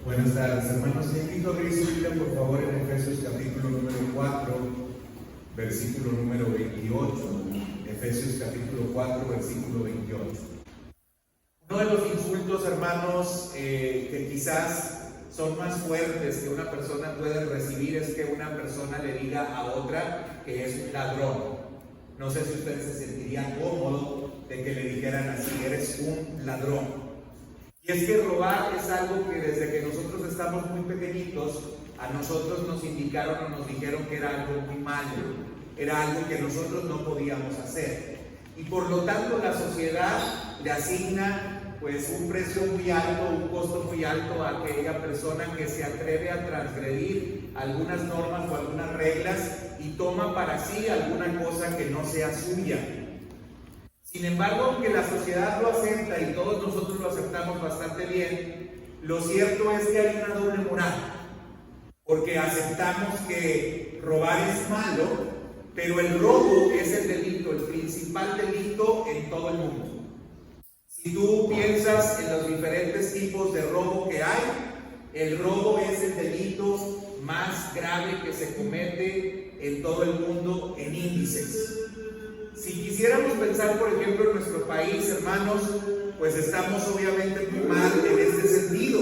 Buenas tardes, hermanos. Te invito a abrir su Biblia, por favor, en Efesios capítulo número 4, versículo número 28. Efesios capítulo 4, versículo 28. Uno de los insultos, hermanos, que quizás son más fuertes que una persona puede recibir es que una persona le diga a otra que es un ladrón. No sé si ustedes se sentirían cómodos de que le dijeran así: eres un ladrón. Y es que robar es algo que desde que nosotros estamos muy pequeñitos, a nosotros nos indicaron o nos dijeron que era algo muy malo, era algo que nosotros no podíamos hacer. Y por lo tanto la sociedad le asigna pues un precio muy alto, un costo muy alto a aquella persona que se atreve a transgredir algunas normas o algunas reglas y toma para sí alguna cosa que no sea suya. Sin embargo, aunque la sociedad lo acepta y todos nosotros lo aceptamos bastante bien, lo cierto es que hay una doble moral, porque aceptamos que robar es malo, pero el robo es el delito, el principal delito en todo el mundo. Si tú piensas en los diferentes tipos de robo que hay, el robo es el delito más grave que se comete en todo el mundo en índices. Si quisiéramos pensar, por ejemplo, en nuestro país, hermanos, pues estamos obviamente muy mal en este sentido.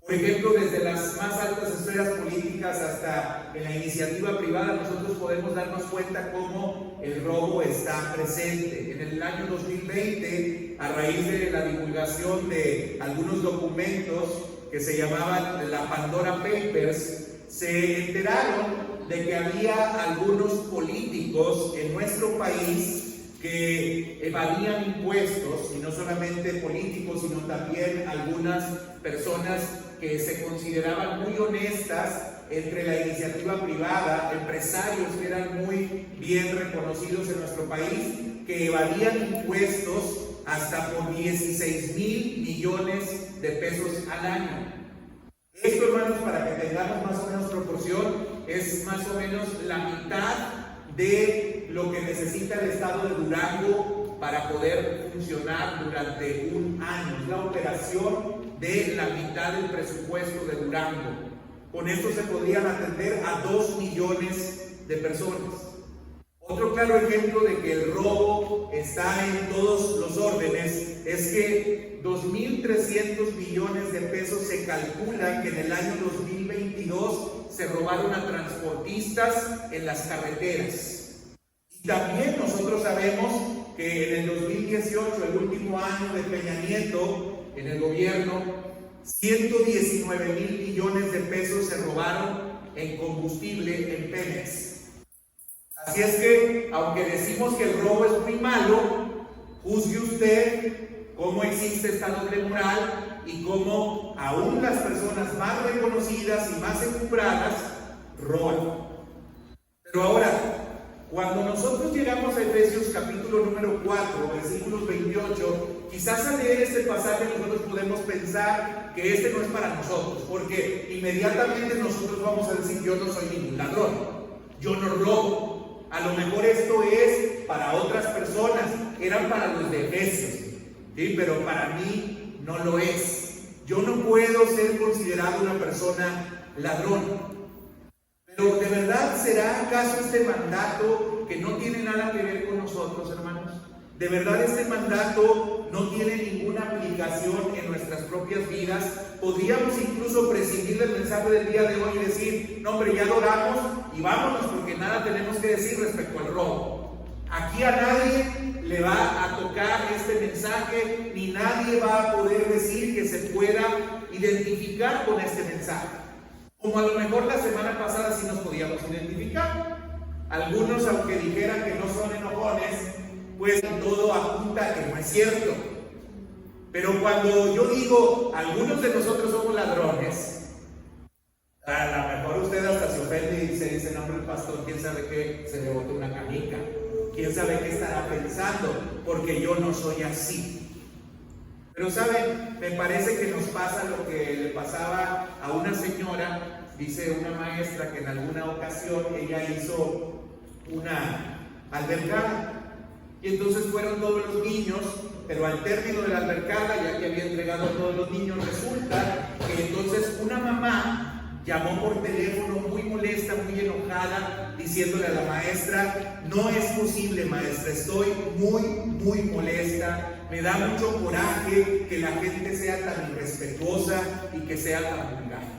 Por ejemplo, desde las más altas esferas políticas hasta en la iniciativa privada, nosotros podemos darnos cuenta cómo el robo está presente. En el año 2020, a raíz de la divulgación de algunos documentos que se llamaban la Pandora Papers, se enteraron de que había algunos políticos en nuestro país que evadían impuestos, y no solamente políticos, sino también algunas personas que se consideraban muy honestas entre la iniciativa privada, empresarios que eran muy bien reconocidos en nuestro país, que evadían impuestos hasta por 16,000 millones de pesos al año. Esto, hermanos, para que tengamos más o menos proporción, es más o menos la mitad de lo que necesita el estado de Durango para poder funcionar durante un año. Es la operación de la mitad del presupuesto de Durango. Con esto se podrían atender a 2 millones de personas. Otro claro ejemplo de que el robo está en todos los órdenes es que 2.300 millones de pesos se calcula que en el año 2022 se robaron a transportistas en las carreteras. Y también nosotros sabemos que en el 2018, el último año de Peña Nieto en el gobierno, 119,000 millones de pesos se robaron en combustible en Pemex. Así es que, aunque decimos que el robo es muy malo, juzgue usted cómo existe esta doble moral y cómo aún las personas más reconocidas y más encumbradas roban. Pero ahora, cuando nosotros llegamos a Efesios capítulo número 4, versículos 28, quizás al leer este pasaje nosotros podemos pensar que este no es para nosotros, porque inmediatamente nosotros vamos a decir: yo no soy ningún ladrón, yo no robo. A lo mejor esto es para otras personas, eran para los de Efesios, ¿sí? Pero para mí no lo es. Yo no puedo ser considerado una persona ladrón. Pero ¿de verdad será acaso este mandato que no tiene nada que ver con nosotros, hermanos? ¿De verdad este mandato no tiene ninguna aplicación en nuestras propias vidas? Podríamos incluso prescindir del mensaje del día de hoy y decir: no, hombre, ya lo damos y vámonos, porque nada tenemos que decir respecto al robo. Aquí a nadie le va a tocar este mensaje, ni nadie va a poder decir que se pueda identificar con este mensaje. Como a lo mejor la semana pasada sí nos podíamos identificar. Algunos, aunque dijeran que no son enojones, pues todo apunta a que no es cierto. Pero cuando yo digo algunos de nosotros somos ladrones, a lo mejor usted hasta se ofende y se dice: no, hombre, el pastor, quién sabe qué, se le botó una canica, quién sabe qué estará pensando, porque yo no soy así. Pero saben, me parece que nos pasa lo que le pasaba a una señora. Dice una maestra que en alguna ocasión ella hizo una albercada, y entonces fueron todos los niños, pero al término de la albercada, ya que había entregado a todos los niños, resulta que entonces llamó por teléfono muy molesta, muy enojada, diciéndole a la maestra: no es posible, maestra, estoy muy molesta, me da mucho coraje que la gente sea tan irrespetuosa y que sea tan vulgar.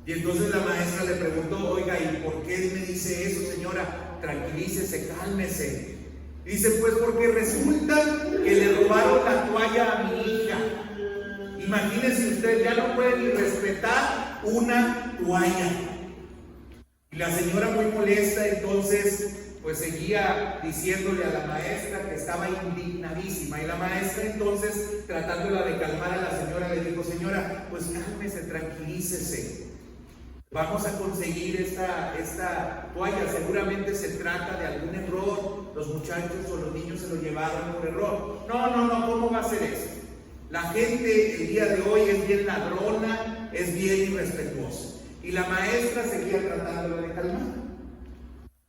Y entonces la maestra le preguntó: oiga, ¿y por qué me dice eso, señora? Tranquilícese, cálmese. Dice: pues porque resulta que le robaron la toalla a mi hija. Imagínense usted, ya no puede ni respetar una toalla. Y la señora, muy molesta, entonces pues seguía diciéndole a la maestra que estaba indignadísima. Y la maestra, entonces, tratándola de calmar a la señora, le dijo: señora, pues cálmese, tranquilícese, vamos a conseguir esta toalla, seguramente se trata de algún error, los muchachos o los niños se lo llevaron por error. No, ¿cómo va a ser eso? La gente el día de hoy es bien ladrona, es bien irrespetuosa. Y la maestra seguía tratándola de calmar,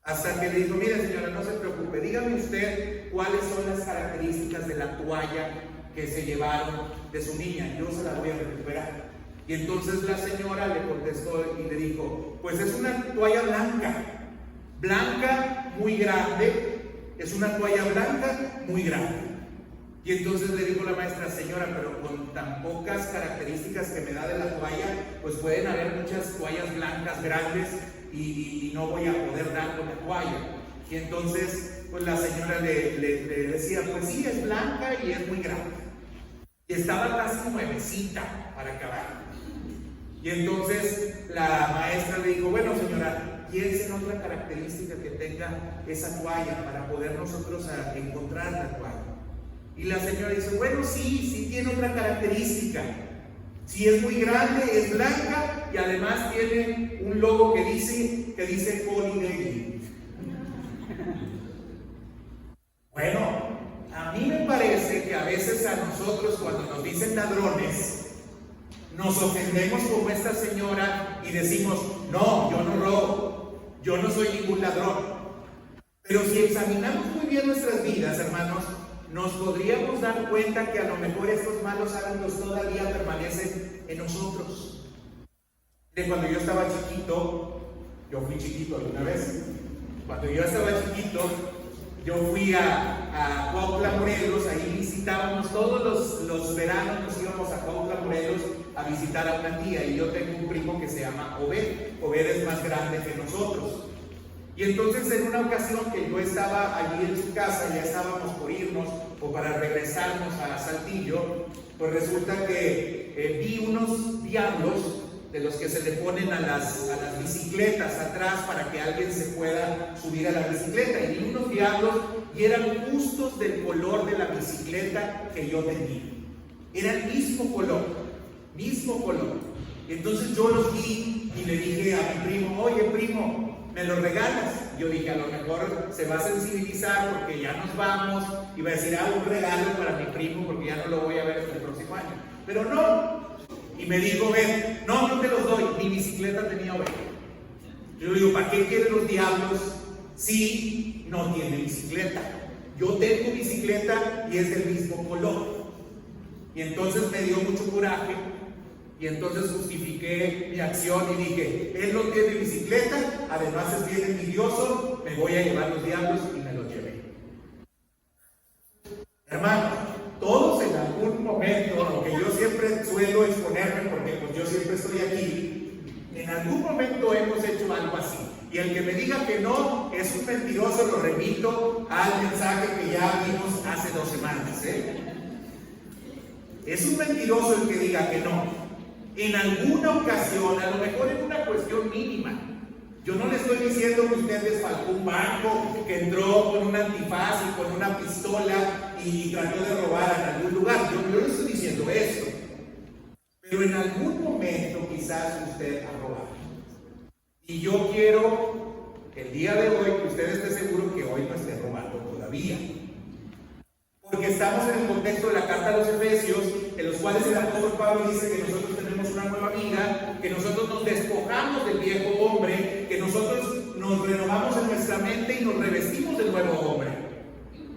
hasta que le dijo: mire, señora, no se preocupe, dígame usted cuáles son las características de la toalla que se llevaron de su niña, yo se la voy a recuperar. Y entonces la señora le contestó y le dijo: pues es una toalla blanca, muy grande, es una toalla blanca, muy grande. Y entonces le dijo la maestra: señora, pero con tan pocas características que me da de la toalla, pues pueden haber muchas toallas blancas grandes y no voy a poder dar con la toalla. Y entonces pues la señora le decía: pues sí, es blanca y es muy grande. Y estaba casi nuevecita para acabar. Y entonces la maestra le dijo: bueno, señora, piense en otra característica que tenga esa toalla para poder nosotros encontrar la toalla. Y la señora dice: bueno, sí tiene otra característica. Sí, es muy grande, es blanca y además tiene un logo que dice Holiday. Bueno, a mí me parece que a veces a nosotros, cuando nos dicen ladrones, nos ofendemos como esta señora y decimos: no, yo no robo, yo no soy ningún ladrón. Pero si examinamos muy bien nuestras vidas, hermanos, nos podríamos dar cuenta que a lo mejor estos malos hábitos todavía permanecen en nosotros. Cuando yo estaba chiquito, yo fui chiquito alguna vez, cuando yo estaba chiquito, yo fui a Cuautla, Morelos. Ahí visitábamos todos los veranos, nos íbamos a Cuautla, Morelos a visitar a una tía, y yo tengo un primo que se llama Obed es más grande que nosotros. Y entonces en una ocasión que yo estaba allí en su casa, ya estábamos por irnos o para regresarnos a Saltillo, pues resulta que vi unos diablos de los que se le ponen a las bicicletas atrás para que alguien se pueda subir a la bicicleta, y vi unos diablos y eran justos del color de la bicicleta que yo tenía, era el mismo color. Entonces yo los vi y le dije a mi primo: oye, primo, ¿me los regalas? Yo dije: a lo mejor se va a sensibilizar porque ya nos vamos y va a decir: un regalo para mi primo porque ya no lo voy a ver hasta el próximo año. Pero no. Y me dijo: ven, no te los doy, mi bicicleta tenía oveja. Yo le digo: ¿para qué quieren los diablos si no tiene bicicleta? Yo tengo bicicleta y es del mismo color. Y entonces me dio mucho coraje. Y entonces justifiqué mi acción y dije: él no tiene bicicleta, además es bien envidioso, me voy a llevar los diablos, y me los llevé. Hermanos, todos en algún momento, aunque yo siempre suelo exponerme porque pues yo siempre estoy aquí, en algún momento hemos hecho algo así. Y el que me diga que no es un mentiroso, lo remito al mensaje que ya vimos hace 2 semanas. Es un mentiroso el que diga que no. En alguna ocasión, a lo mejor en una cuestión mínima. Yo no le estoy diciendo que usted desfalcó un banco, que entró con un antifaz y con una pistola y trató de robar en algún lugar. Yo no le estoy diciendo eso. Pero en algún momento quizás usted ha robado. Y yo quiero que el día de hoy, que usted esté seguro que hoy no esté robando todavía. Porque estamos en el contexto de la carta a los Efesios, en los cuales el apóstol Pablo dice que nosotros tenemos una nueva vida, que nosotros nos despojamos del viejo hombre, que nosotros nos renovamos en nuestra mente y nos revestimos del nuevo hombre.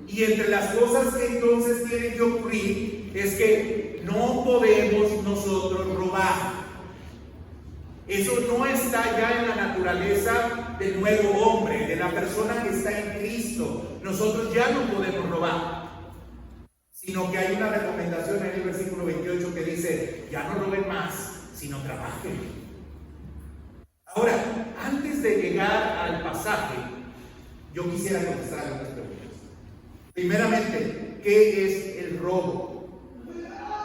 Y entre las cosas que entonces tienen que ocurrir es que no podemos nosotros robar. Eso no está ya en la naturaleza del nuevo hombre, de la persona que está en Cristo. Nosotros ya no podemos robar, sino que hay una recomendación en el versículo 28 que dice, ya no roben más, sino trabajen. Ahora, antes de llegar al pasaje, yo quisiera contestar algunas preguntas. Primeramente, ¿qué es el robo?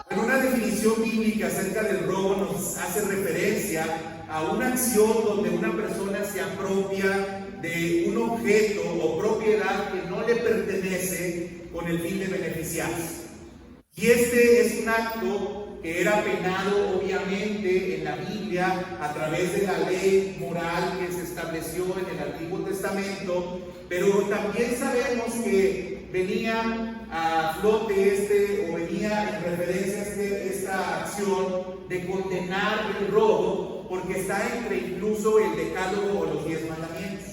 En una definición bíblica acerca del robo nos hace referencia a una acción donde una persona se apropia de un objeto o propiedad que no le pertenece con el fin de beneficiarse. Y este es un acto que era penado obviamente en la Biblia a través de la ley moral que se estableció en el Antiguo Testamento, pero también sabemos que venía a flote venía en referencia a esta acción de condenar el robo, porque está entre incluso el decálogo o los 10 mandamientos.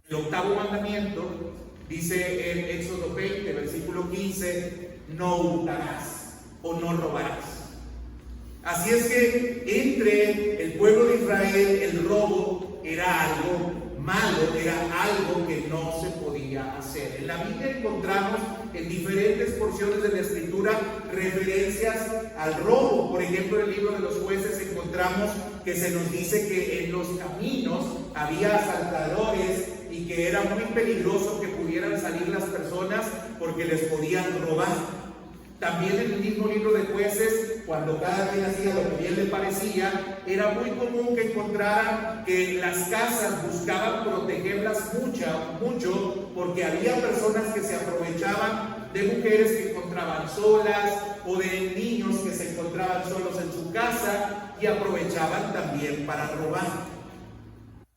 El octavo mandamiento dice en Éxodo 20, versículo 15, no hurtarás o no robarás. Así es que entre el pueblo de Israel el robo era algo malo, era algo que no se podía hacer. En la Biblia encontramos en diferentes porciones de la Escritura referencias al robo. Por ejemplo, en el libro de los Jueces encontramos que se nos dice que en los caminos había asaltadores y que era muy peligroso que pudieran salir las personas porque les podían robar. También en el mismo libro de Jueces, cuando cada quien hacía lo que bien le parecía, era muy común que encontraran que las casas buscaban protegerlas mucho, porque había personas que se aprovechaban de mujeres que encontraban solas o de niños que se encontraban solos en su casa y aprovechaban también para robar.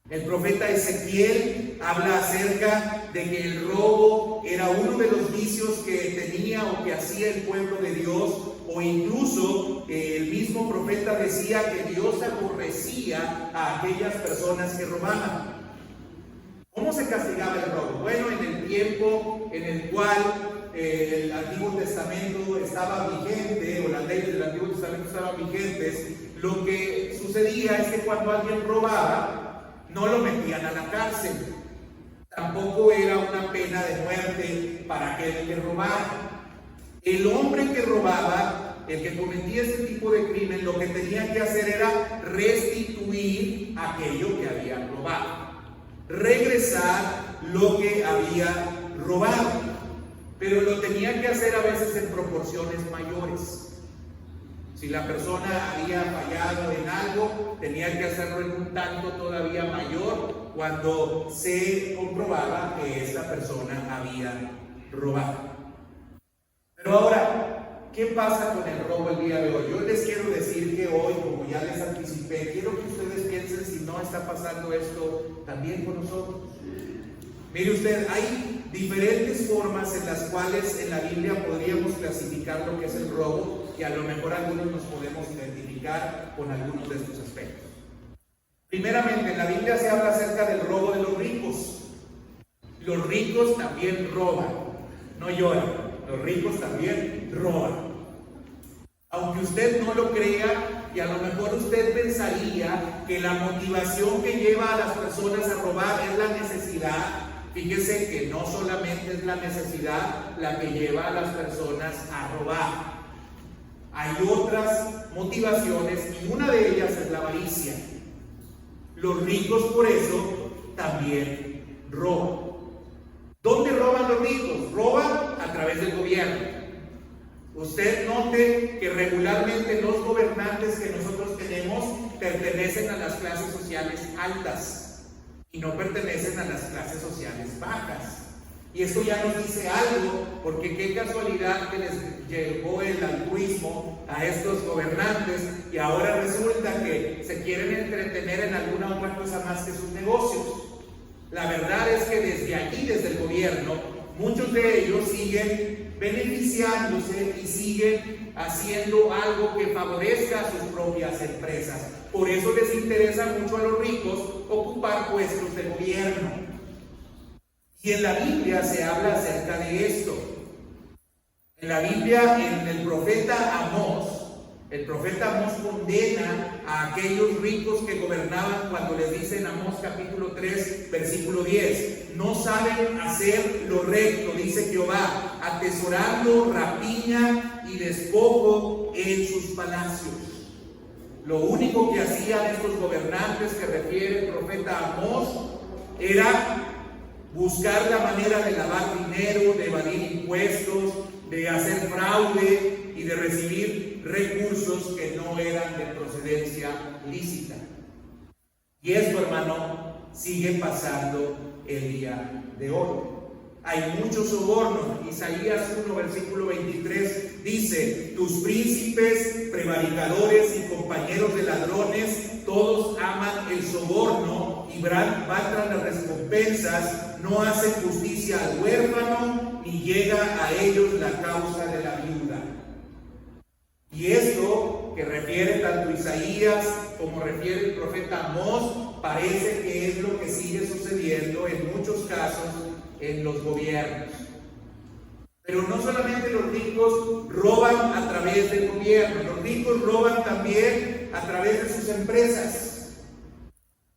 El profeta Ezequiel habla acerca de que el robo era uno de los vicios que tenía o que hacía el pueblo de Dios, o incluso el mismo profeta decía que Dios aborrecía a aquellas personas que robaban. ¿Cómo se castigaba el robo? Bueno, en el tiempo en el cual el Antiguo Testamento estaba vigente, o las leyes del Antiguo Testamento estaban vigentes, lo que sucedía es que cuando alguien robaba, no lo metían a la cárcel. Tampoco era una pena de muerte para aquel que robara. El hombre que robaba, el que cometía ese tipo de crimen, lo que tenía que hacer era restituir aquello que había robado, regresar lo que había robado, pero lo tenía que hacer a veces en proporciones mayores. Si la persona había fallado en algo, tenía que hacerlo en un tanto todavía mayor cuando se comprobaba que esta persona había robado. Pero ahora, ¿qué pasa con el robo el día de hoy? Yo les quiero decir que hoy, como ya les anticipé, quiero que ustedes piensen si no está pasando esto también con nosotros. Mire usted, hay diferentes formas en las cuales en la Biblia podríamos clasificar lo que es el robo, y a lo mejor algunos nos podemos identificar con algunos de estos aspectos. Primeramente, en la Biblia se habla acerca del robo de los ricos. Los ricos también roban, no lloran, los ricos también roban. Aunque usted no lo crea, y a lo mejor usted pensaría que la motivación que lleva a las personas a robar es la necesidad. Fíjese que no solamente es la necesidad la que lleva a las personas a robar. Hay otras motivaciones y una de ellas es la avaricia. Los ricos por eso también roban. ¿Dónde roban los ricos? Roban a través del gobierno. Usted note que regularmente los gobernantes que nosotros tenemos pertenecen a las clases sociales altas y no pertenecen a las clases sociales bajas. Y esto ya nos dice algo, porque qué casualidad que les llegó el altruismo a estos gobernantes y ahora resulta que se quieren entretener en alguna otra cosa más que sus negocios. La verdad es que desde aquí, desde el gobierno, muchos de ellos siguen beneficiándose y siguen haciendo algo que favorezca a sus propias empresas. Por eso les interesa mucho a los ricos ocupar puestos de gobierno. Y en la Biblia se habla acerca de esto. En la Biblia, en el profeta Amós, El profeta Amós condena a aquellos ricos que gobernaban cuando les dice en Amós capítulo 3, versículo 10, no saben hacer lo recto, dice Jehová, atesorando rapiña y despojo en sus palacios. Lo único que hacían estos gobernantes que refiere el profeta Amós era buscar la manera de lavar dinero, de evadir impuestos, de hacer fraude y de recibir recursos que no eran de procedencia lícita. Y esto, hermano, sigue pasando el día de hoy. Hay muchos sobornos. Isaías 1, versículo 23 dice: tus príncipes, prevaricadores y compañeros de ladrones, todos aman el soborno y batan las recompensas, no hacen justicia al huérfano, ni llega a ellos la causa de la viuda. Y esto que refiere tanto Isaías como refiere el profeta Amós, parece que es lo que sigue sucediendo en muchos casos en los gobiernos. Pero no solamente los ricos roban a través del gobierno, los ricos roban también a través de sus empresas.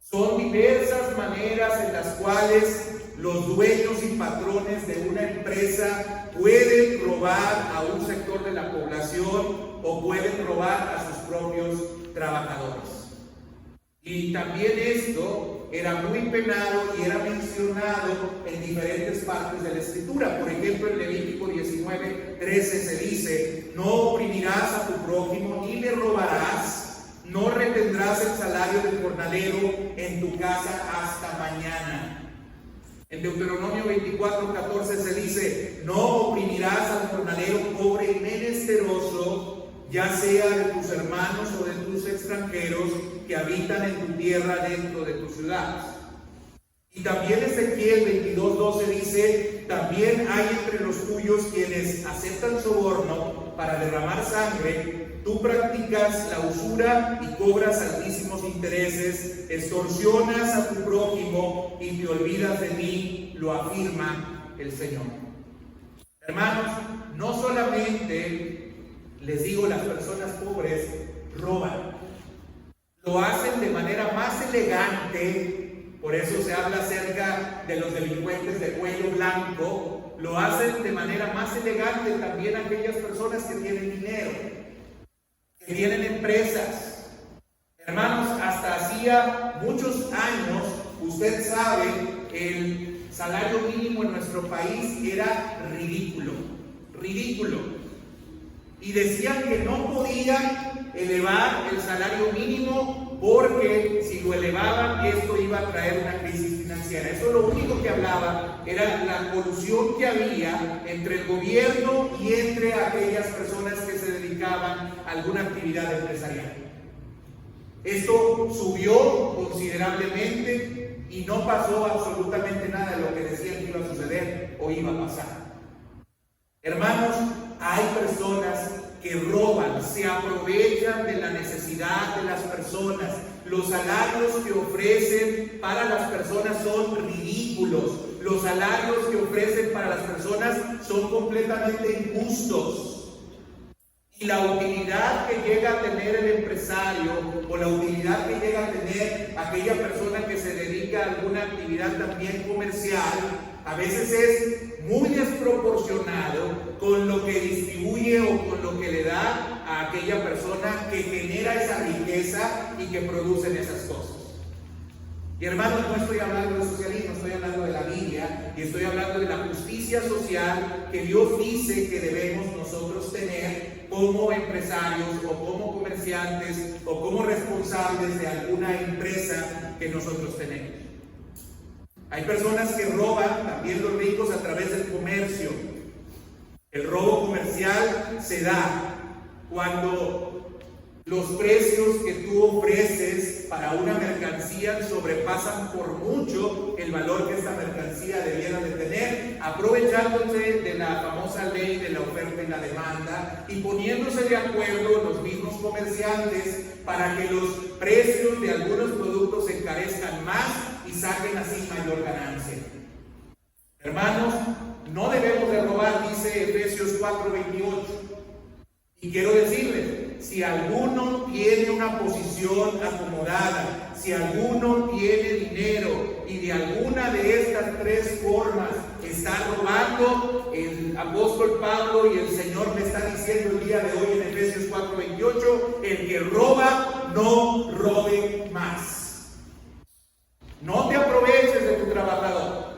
Son diversas maneras en las cuales los dueños y patrones de una empresa pueden robar a un sector de la población o pueden robar a sus propios trabajadores. Y también esto era muy penado y era mencionado en diferentes partes de la Escritura. Por ejemplo, en Levítico 19, 13 se dice: no oprimirás a tu prójimo ni le robarás, no retendrás el salario del jornalero en tu casa hasta mañana. En Deuteronomio 24, 14 se dice: no oprimirás al jornalero pobre y menesteroso, ya sea de tus hermanos o de tus extranjeros que habitan en tu tierra dentro de tus ciudades. Y también Ezequiel 22, 12 dice: también hay entre los tuyos quienes aceptan soborno para derramar sangre, tú practicas la usura y cobras altísimos intereses, extorsionas a tu prójimo y te olvidas de mí, lo afirma el Señor. Hermanos, no solamente les digo, las personas pobres roban, lo hacen de manera más elegante, por eso se habla acerca de los delincuentes de cuello blanco, lo hacen de manera más elegante también aquellas personas que tienen dinero, que tienen empresas. Hermanos, hasta hacía muchos años, usted sabe, el salario mínimo en nuestro país era ridículo. Y decían que no podían elevar el salario mínimo porque si lo elevaban esto iba a traer una crisis financiera. Eso lo único que hablaba era la colusión que había entre el gobierno y entre aquellas personas que se dedicaban a alguna actividad empresarial. Esto subió considerablemente y no pasó absolutamente nada de lo que decían que iba a suceder o iba a pasar. Hermanos, hay personas que roban, se aprovechan de la necesidad de las personas. Los salarios que ofrecen para las personas son ridículos. Los salarios que ofrecen para las personas son completamente injustos. Y la utilidad que llega a tener el empresario o la utilidad que llega a tener aquella persona que se dedica a alguna actividad también comercial, a veces es muy desproporcionado con lo que distribuye o con lo que le da a aquella persona que genera esa riqueza y que producen esas cosas. Y hermanos, no estoy hablando de socialismo, estoy hablando de la Biblia y estoy hablando de la justicia social que Dios dice que debemos nosotros tener como empresarios o como comerciantes o como responsables de alguna empresa que nosotros tenemos. Hay personas que roban, también los ricos, a través del comercio. El robo comercial se da cuando los precios que tú ofreces para una mercancía sobrepasan por mucho el valor que esta mercancía debiera de tener, aprovechándose de la famosa ley de la oferta y la demanda y poniéndose de acuerdo los mismos comerciantes para que los precios de algunos productos se encarezcan más y saquen así mayor ganancia. Hermanos, no debemos de robar, dice Efesios 4:28. Y quiero decirles, si alguno tiene una posición acomodada, si alguno tiene dinero y de alguna de estas tres formas está robando, el apóstol Pablo y el Señor me está diciendo el día de hoy en Efesios 4:28, el que roba, no robe más. No te aproveches de tu trabajador.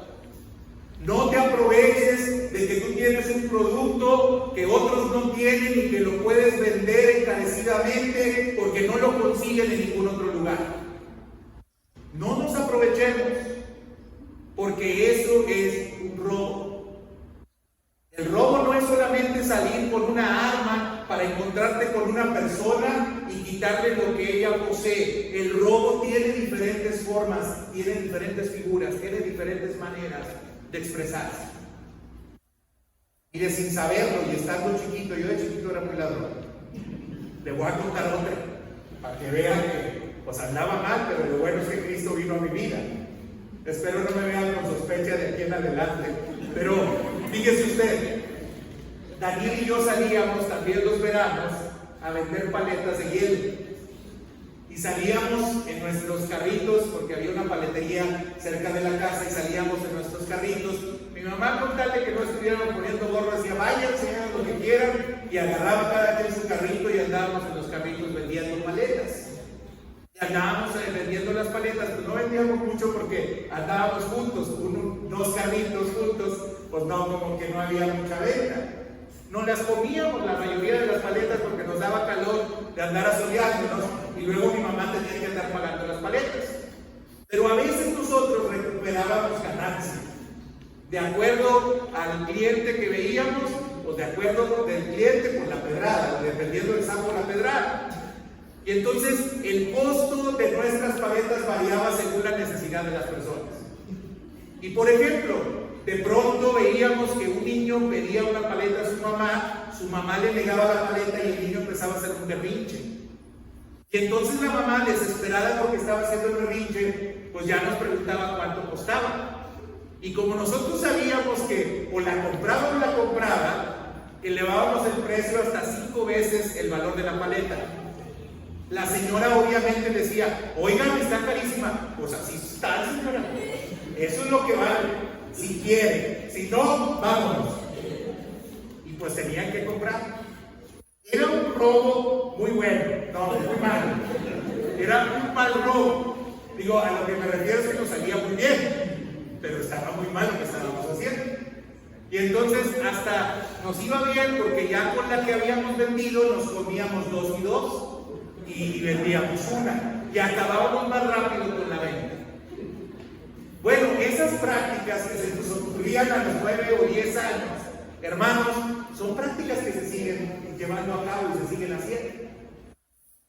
No te aproveches de que tú tienes un producto que otros no tienen y que lo puedes vender encarecidamente porque no lo consiguen en ningún otro lugar. No nos aprovechemos, porque eso es un robo. El robo no es solamente salir con una arma para encontrarte con una persona y quitarle lo que ella posee. El robo tiene diferentes formas, tiene diferentes figuras, tiene diferentes maneras de expresarse. Mire, sin saberlo y estando chiquito, yo de chiquito era muy ladrón. Le voy a contar otra, para que vean que pues andaba mal, pero lo bueno es que Cristo vino a mi vida. Espero no me vean con sospecha de aquí en adelante. Pero fíjese usted, Daniel y yo salíamos también los veranos a vender paletas de hielo. Y salíamos en nuestros carritos, porque había una paletería cerca de la casa, y salíamos en nuestros carritos. Mi mamá, con tal de que no estuvieran poniendo gorro, decía, váyanse, hagan lo que quieran, y agarraba cada quien su carrito y andábamos en los carritos vendiendo paletas. Y andábamos vendiendo las paletas, pues no vendíamos mucho porque andábamos juntos, dos carritos juntos, pues no, como que no había mucha venta. No las comíamos la mayoría de las paletas porque nos daba calor de andar asoleándonos y luego mi mamá tenía que andar pagando las paletas. Pero a veces nosotros recuperábamos ganancia de acuerdo al cliente que veíamos o de acuerdo del cliente con la pedrada, dependiendo del saco la pedrada. Y entonces el costo de nuestras paletas variaba según la necesidad de las personas. Y por ejemplo, de pronto veíamos que un niño pedía una paleta a su mamá le negaba la paleta y el niño empezaba a hacer un berrinche. Y entonces la mamá, desesperada porque estaba haciendo el berrinche, pues ya nos preguntaba cuánto costaba. Y como nosotros sabíamos que o la compraba, elevábamos el precio hasta 5 veces el valor de la paleta. La señora obviamente decía, oigan, está carísima. Pues así está, señora. Eso es lo que vale. Si quiere, si no, vámonos. Y pues tenían que comprar. Era un robo muy bueno, no, muy malo. Era un mal robo. Digo, a lo que me refiero es que nos salía muy bien, pero estaba muy mal lo que estábamos haciendo. Y entonces hasta nos iba bien porque ya con la que habíamos vendido nos comíamos 2 y 2 y vendíamos una y acabábamos más rápido con la venta. Bueno, esas prácticas que se nos ocurrían a los 9 o 10 años, hermanos, son prácticas que se siguen llevando a cabo y se siguen haciendo.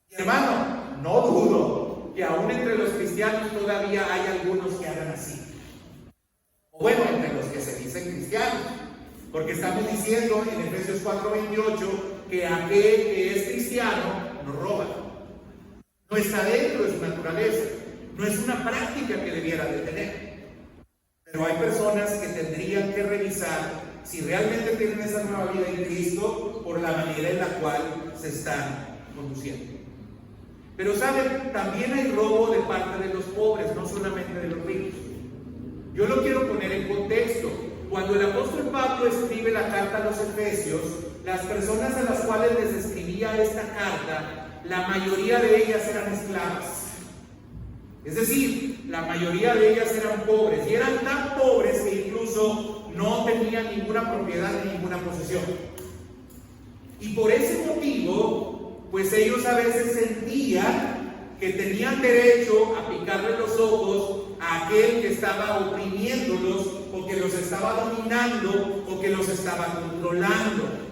Y hermano, no dudo que aún entre los cristianos todavía hay algunos que hagan así. O bueno, entre los que se dicen cristianos, porque estamos diciendo en Efesios 4:28 que aquel que es cristiano no roba. No está dentro de su naturaleza. No es una práctica que debiera de tener. Pero hay personas que tendrían que revisar si realmente tienen esa nueva vida en Cristo por la manera en la cual se están conduciendo. Pero saben, también hay robo de parte de los pobres, no solamente de los ricos. Yo lo quiero poner en contexto. Cuando el apóstol Pablo escribe la carta a los Efesios, las personas a las cuales les escribía esta carta, la mayoría de ellas eran esclavas. Es decir, la mayoría de ellas eran pobres, y eran tan pobres que incluso no tenían ninguna propiedad ni ninguna posesión. Y por ese motivo, pues ellos a veces sentían que tenían derecho a picarle los ojos a aquel que estaba oprimiéndolos, o que los estaba dominando, o que los estaba controlando.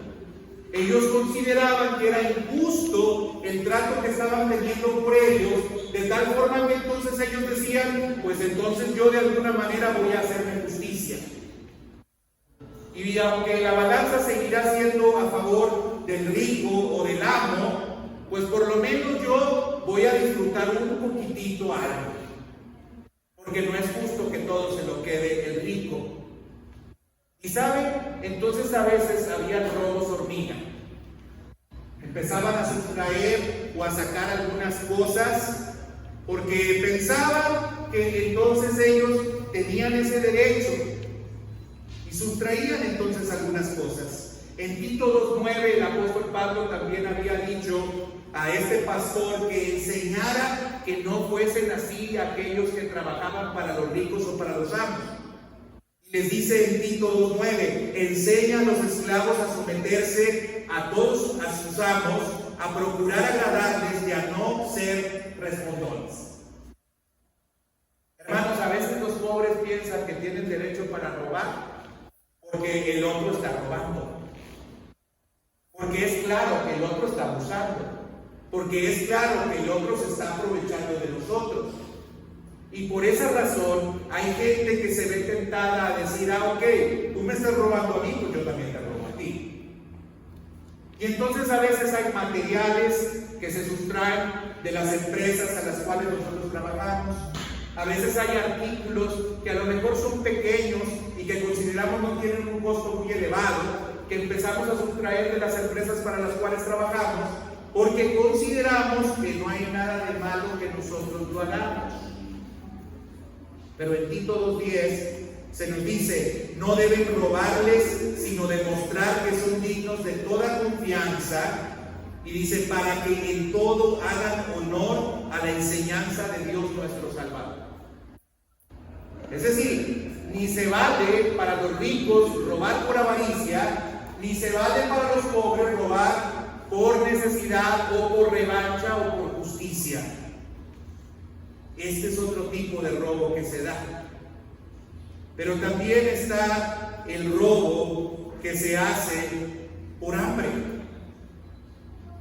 Ellos consideraban que era injusto el trato que estaban teniendo por ellos, de tal forma que entonces ellos decían, pues entonces yo de alguna manera voy a hacerme justicia. Y aunque la balanza seguirá siendo a favor del rico o del amo, pues por lo menos yo voy a disfrutar un poquitito algo. Porque no es justo que todo se lo quede el rico. Y saben, entonces a veces había robos hormiga. empezaban a sustraer o a sacar algunas cosas porque pensaban que entonces ellos tenían ese derecho y sustraían entonces algunas cosas. En Tito 2:9 el apóstol Pablo también había dicho a este pastor que enseñara que no fuesen así aquellos que trabajaban para los ricos o para los amos. Y les dice en Tito 2:9, enseña a los esclavos a someterse a todos a sus amos, a procurar agradarles y a no ser respondones. Hermanos, a veces los pobres piensan que tienen derecho para robar porque el otro está robando, porque es claro que el otro está abusando, porque es claro que el otro se está aprovechando de nosotros. Y por esa razón hay gente que se ve tentada a decir, ok, tú me estás robando a mí, pues yo también te robo a ti. Y entonces a veces hay materiales que se sustraen de las empresas a las cuales nosotros trabajamos. A veces hay artículos que a lo mejor son pequeños y que consideramos no tienen un costo muy elevado, que empezamos a sustraer de las empresas para las cuales trabajamos, porque consideramos que no hay nada de malo que nosotros lo hagamos. Pero en Tito 2:10 se nos dice, no deben robarles, sino demostrar que son dignos de toda confianza. Y dice, para que en todo hagan honor a la enseñanza de Dios nuestro Salvador. Es decir, ni se vale para los ricos robar por avaricia, ni se vale para los pobres robar por necesidad o por revancha o por justicia. Este es otro tipo de robo que se da. Pero también está el robo que se hace por hambre.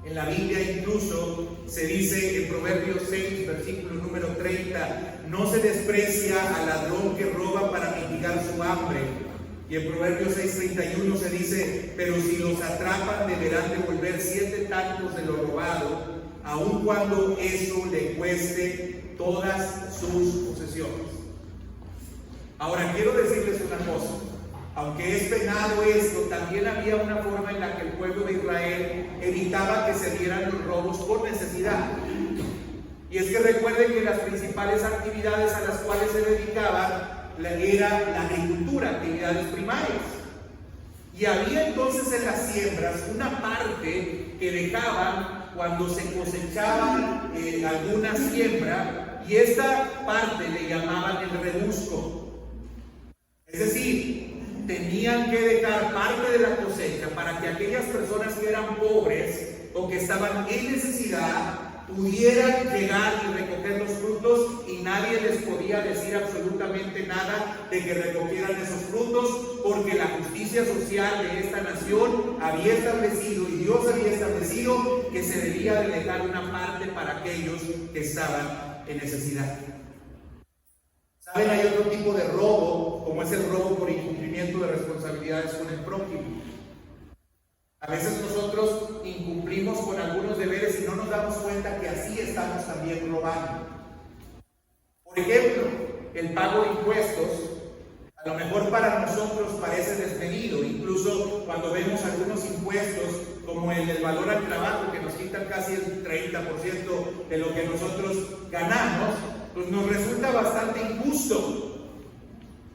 En la Biblia incluso se dice en Proverbios 6, versículo número 30, no se desprecia al ladrón que roba para mitigar su hambre. Y en Proverbios 6:31 se dice, pero si los atrapan deberán devolver 7 tantos de lo robado, aun cuando eso le cueste todas sus posesiones. Ahora quiero decirles una cosa, aunque es penado esto, también había una forma en la que el pueblo de Israel evitaba que se dieran los robos por necesidad. Y es que recuerden que las principales actividades a las cuales se dedicaban era la agricultura, actividades primarias. Y había entonces en las siembras una parte que dejaban cuando se cosechaba alguna siembra, y esta parte le llamaban el rebusco. Es decir, tenían que dejar parte de la cosecha para que aquellas personas que eran pobres o que estaban en necesidad pudieran llegar y recoger los frutos, y nadie les podía decir absolutamente nada de que recogieran esos frutos, porque la justicia social de esta nación había establecido, y Dios había establecido, que se debía de dejar una parte para aquellos que estaban en necesidad. ¿Saben? Hay otro tipo de robo, como es el robo por incumplimiento de responsabilidades con el prójimo. A veces nosotros incumplimos con algunos deberes y no nos damos cuenta que así estamos también robando. Por ejemplo, el pago de impuestos, a lo mejor para nosotros parece desmedido, incluso cuando vemos algunos impuestos como el del valor al trabajo, que nos quitan casi el 30% de lo que nosotros ganamos, pues nos resulta bastante injusto.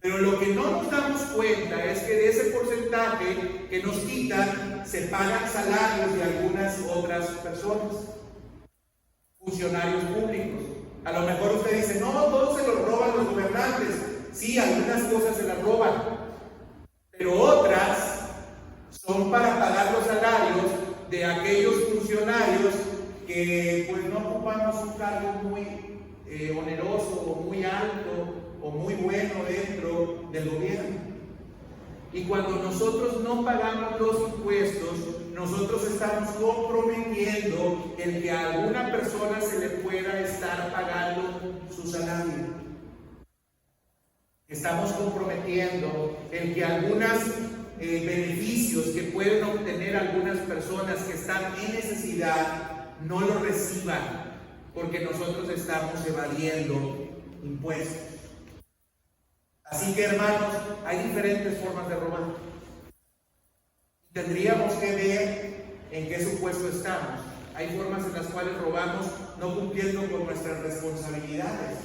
Pero lo que no nos damos cuenta es que de ese porcentaje que nos quitan, se pagan salarios de algunas otras personas, funcionarios públicos. A lo mejor usted dice, no, todos se los roban los gobernantes. Sí, algunas cosas se las roban, pero otras son para pagar los salarios de aquellos funcionarios que pues no ocupamos un cargo muy oneroso o muy alto o muy bueno dentro del gobierno. Y cuando nosotros no pagamos los impuestos, nosotros estamos comprometiendo el que a alguna persona se le pueda estar pagando su salario. Estamos comprometiendo el que algunos beneficios que pueden obtener algunas personas que están en necesidad no lo reciban, porque nosotros estamos evadiendo impuestos. Así que, hermanos, hay diferentes formas de robar. Tendríamos que ver en qué supuesto estamos. Hay formas en las cuales robamos no cumpliendo con nuestras responsabilidades.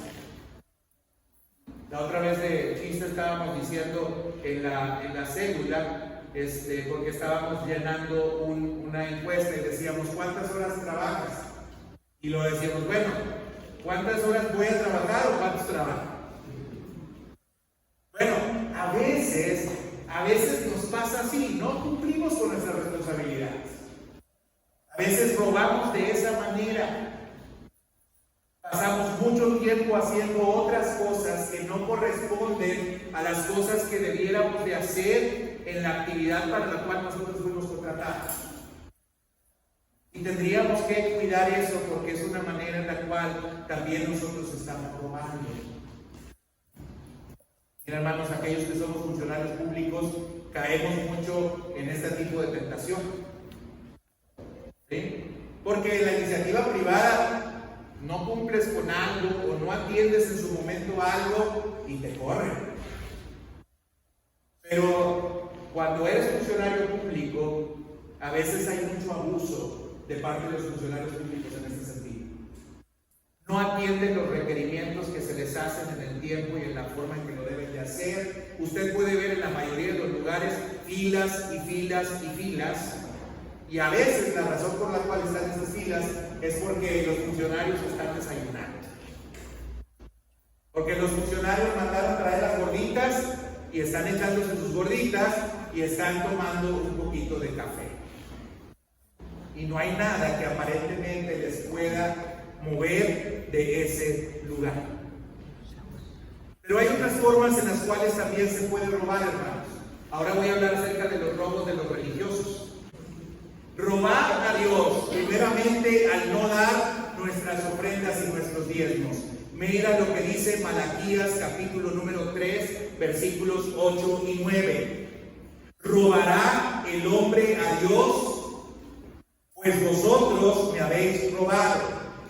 La otra vez de chiste estábamos diciendo en la célula, porque estábamos llenando una encuesta y decíamos, ¿cuántas horas trabajas? Y lo decíamos, bueno, ¿cuántas horas voy a trabajar o cuántos trabajo? Bueno, a veces nos pasa así, no cumplimos con nuestras responsabilidades. A veces robamos de esa manera. Pasamos mucho tiempo haciendo otras cosas que no corresponden a las cosas que debiéramos de hacer en la actividad para la cual nosotros fuimos contratados. Y tendríamos que cuidar eso porque es una manera en la cual también nosotros estamos robando. Mira, hermanos, aquellos que somos funcionarios públicos caemos mucho en este tipo de tentación. ¿Sí? Porque en la iniciativa privada no cumples con algo o no atiendes en su momento algo y te corren. Pero cuando eres funcionario público, a veces hay mucho abuso de parte de los funcionarios públicos en este sentido. No atienden los requerimientos que se les hacen en el tiempo y en la forma en que lo deben de hacer. Usted puede ver en la mayoría de los lugares filas y filas y filas. Y a veces la razón por la cual están esas filas es porque los funcionarios están desayunando. Porque los funcionarios mandaron traer las gorditas y están echándose sus gorditas y están tomando un poquito de café. Y no hay nada que aparentemente les pueda mover de ese lugar. Pero hay otras formas en las cuales también se puede robar, hermanos. Ahora voy a hablar acerca de los robos de los religiosos. Robar a Dios, primeramente al no dar nuestras ofrendas y nuestros diezmos. Mira lo que dice Malaquías capítulo número 3, versículos 8 y 9. ¿Robará el hombre a Dios? Pues vosotros me habéis robado.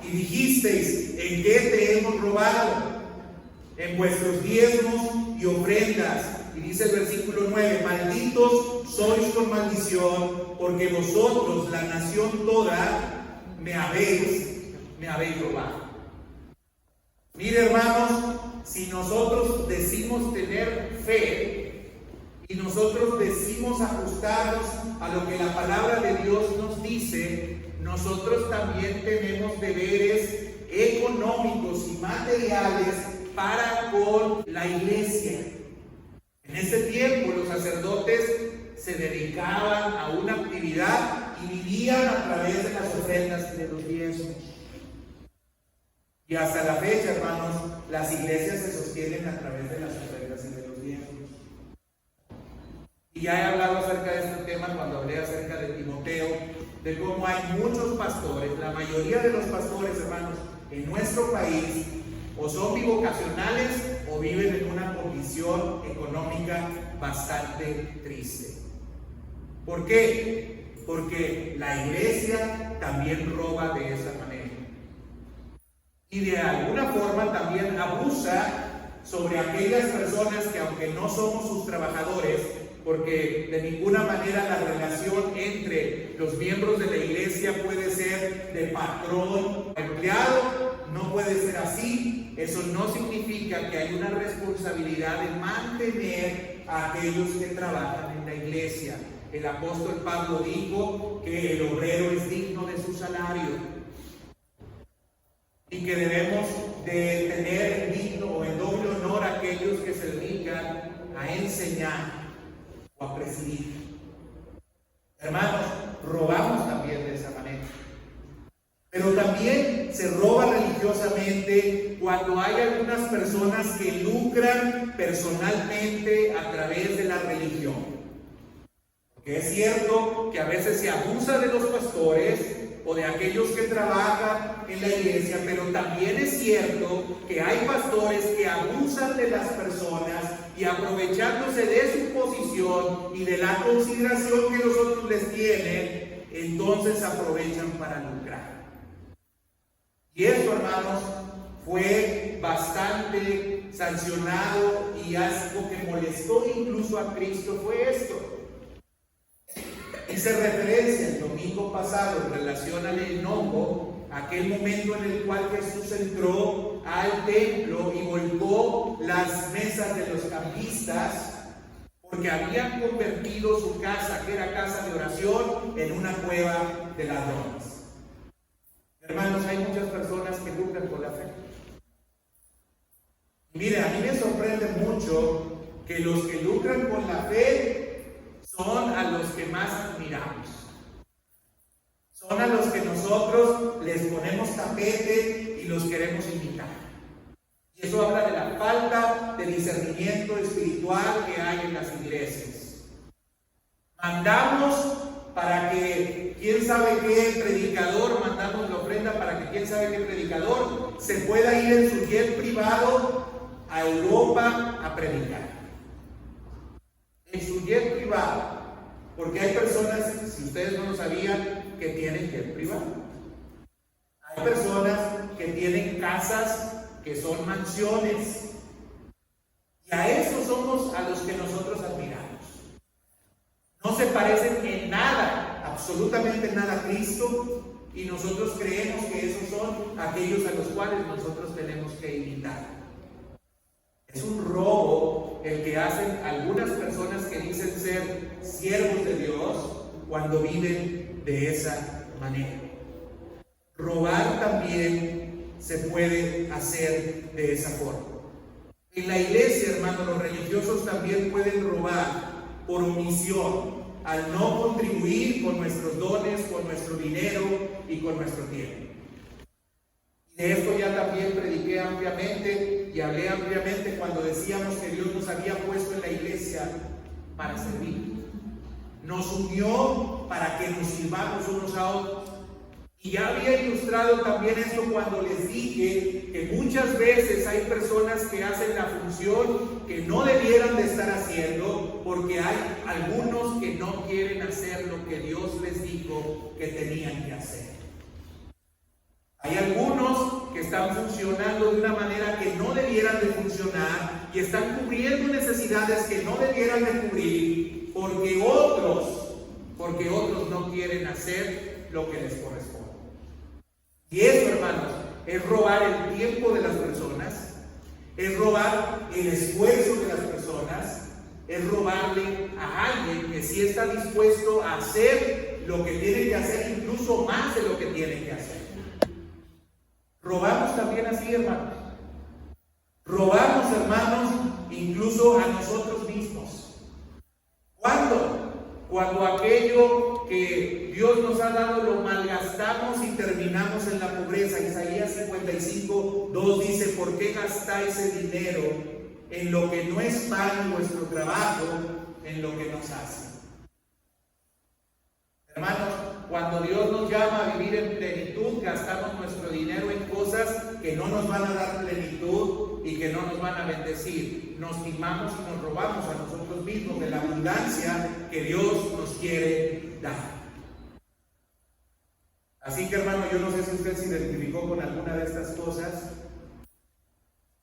Y dijisteis, ¿en qué te hemos robado? En vuestros diezmos y ofrendas. Y dice el versículo 9, malditos sois con maldición, porque vosotros, la nación toda, me habéis robado. Mire, hermanos, si nosotros decimos tener fe y nosotros decimos ajustarnos a lo que la palabra de Dios nos dice, nosotros también tenemos deberes económicos y materiales para con la iglesia. En ese tiempo los sacerdotes se dedicaban a una actividad y vivían a través de las ofrendas y de los diezmos. Y hasta la fecha, hermanos, las iglesias se sostienen a través de las ofrendas y de los diezmos. Y ya he hablado acerca de este tema cuando hablé acerca de Timoteo, de cómo hay muchos pastores, la mayoría de los pastores, hermanos, en nuestro país, o son bivocacionales o viven en una condición económica bastante triste. ¿Por qué? Porque la iglesia también roba de esa manera. Y de alguna forma también abusa sobre aquellas personas que, aunque no somos sus trabajadores, porque de ninguna manera la relación entre los miembros de la iglesia puede ser de patrón empleado, no puede ser así. Eso no significa que hay una responsabilidad de mantener a aquellos que trabajan en la iglesia. El apóstol Pablo dijo que el obrero es digno de su salario y que debemos de tener en digno o en doble honor a aquellos que se dedican a enseñar o a presidir. Hermanos, robamos también de esa manera. Pero también se roba religiosamente cuando hay algunas personas que lucran personalmente a través de la religión. Porque es cierto que a veces se abusa de los pastores o de aquellos que trabajan en la iglesia, pero también es cierto que hay pastores que abusan de las personas y aprovechándose de su posición y de la consideración que los otros les tienen, entonces aprovechan para lucrar. Y esto, hermanos, fue bastante sancionado y algo que molestó incluso a Cristo fue esto. Hice referencia el domingo pasado en relación al enojo, aquel momento en el cual Jesús entró al templo y volcó las mesas de los cambistas, porque habían convertido su casa, que era casa de oración, en una cueva de ladrones. Hermanos, hay muchas personas que lucran con la fe. Y mire, a mí me sorprende mucho que los que lucran con la fe son a los que más admiramos. Son a los que nosotros les ponemos tapete y los queremos imitar. Y eso habla de la falta de discernimiento espiritual que hay en las iglesias. Mandamos para que quién sabe qué predicador, mandamos la ofrenda para que quién sabe qué predicador se pueda ir en su jet privado a Europa a predicar. En su jet privado. Porque hay personas, si ustedes no lo sabían, que tienen jet privado. Hay personas que tienen casas que son mansiones. Y a esos somos a los que nosotros admiramos. No se parecen en nada, absolutamente nada a Cristo, y nosotros creemos que esos son aquellos a los cuales nosotros tenemos que imitar. Es un robo el que hacen algunas personas que dicen ser siervos de Dios cuando viven de esa manera. Robar también se puede hacer de esa forma. En la iglesia, hermanos, los religiosos también pueden robar por omisión, al no contribuir con nuestros dones, con nuestro dinero y con nuestro tiempo. Y de esto ya también prediqué ampliamente y hablé ampliamente cuando decíamos que Dios nos había puesto en la iglesia para servir. Nos unió para que nos sirvamos unos a otros. Y ya había ilustrado también esto cuando les dije que muchas veces hay personas que hacen la función que no debieran de estar haciendo porque hay algunos que no quieren hacer lo que Dios les dijo que tenían que hacer. Hay algunos que están funcionando de una manera que no debieran de funcionar y están cubriendo necesidades que no debieran de cubrir porque otros no quieren hacer lo que les corresponde. Y eso, hermanos, es robar el tiempo de las personas, es robar el esfuerzo de las personas, es robarle a alguien que sí está dispuesto a hacer lo que tiene que hacer, incluso más de lo que tiene que hacer. Robamos también así, hermanos. Robamos, hermanos, incluso a nosotros mismos. ¿Cuándo? Cuando aquello que Dios nos ha dado lo malgastamos y terminamos en la pobreza. Isaías 55:2 dice: ¿por qué gastáis ese dinero en lo que no es pan vuestro trabajo, en lo que nos hace? Hermanos, cuando Dios nos llama a vivir en plenitud, gastamos nuestro dinero en cosas que no nos van a dar plenitud y que no nos van a bendecir. Nos timamos y nos robamos a nosotros mismos de la abundancia que Dios nos quiere dar. Así que, hermano, yo no sé si usted se identificó con alguna de estas cosas,